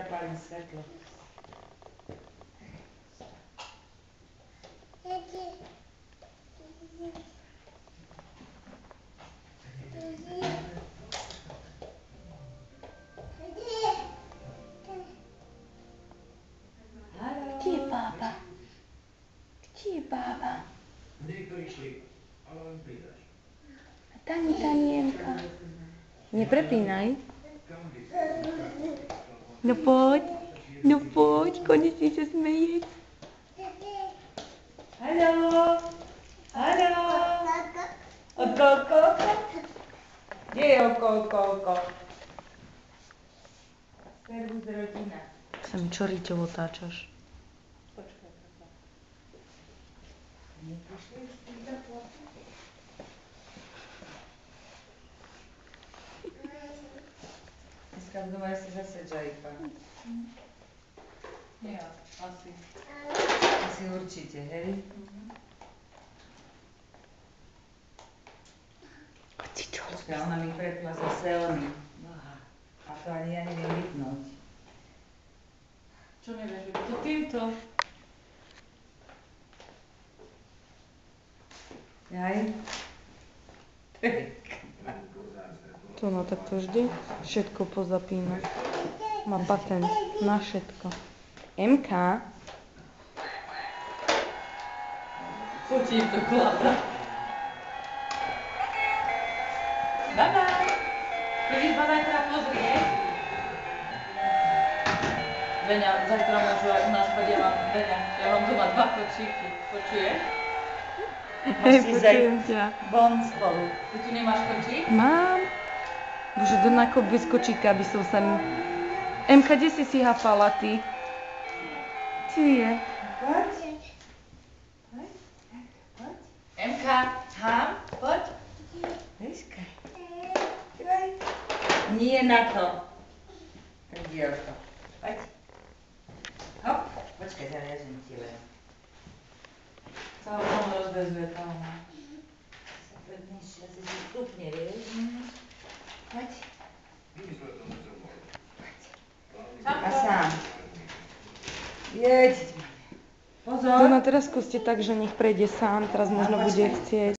zapálim svetlo. Kde je bába? Kde je bába? Tani, Tanienka. Neprepínaj. No poď, konečne sa smeješ. Haló. Okolko? Kde je okolko? Servus, rodina. Sa mi čo riťou otáčaš? Počkaj, prepáč. Neprišli s tým zaplatom? Dneska budú mať si zase džajka. Ja, asi. Asi určite, hej? Počkaj, ona mi prepla zase oni. A to ani ja neviem vypnúť. Čo nevieš vypnúť? To týmto. Jaj. To no, tak to vždy všetko pozapína. Má patent na všetko. MK. Fotím to klada. Baba. Chodíš baba teda pozrieť? Beňa, zajtra môžu aj u nás chodiť, ja mám doma 2 kočíky. Počuješ? Hej, počujem ťa. Von spolu. Ty tu nemáš kočík? Mám. Bože, do nákop bez kočíka by som sa... Emka, kde si hafala ty? Tu je. Poď. Emka, ham, poď. Liška. Nie na to. Tak dielko. Poď. Hop. Počkaj, zaviažem ti len. Celá som rozvezuje tam. Sa predneš, asi si stupne, vieš? Poď. A sám. Jeď. Pozor. To na teraz skúste tak, že nech prejde sám, teraz možno bude chcieť.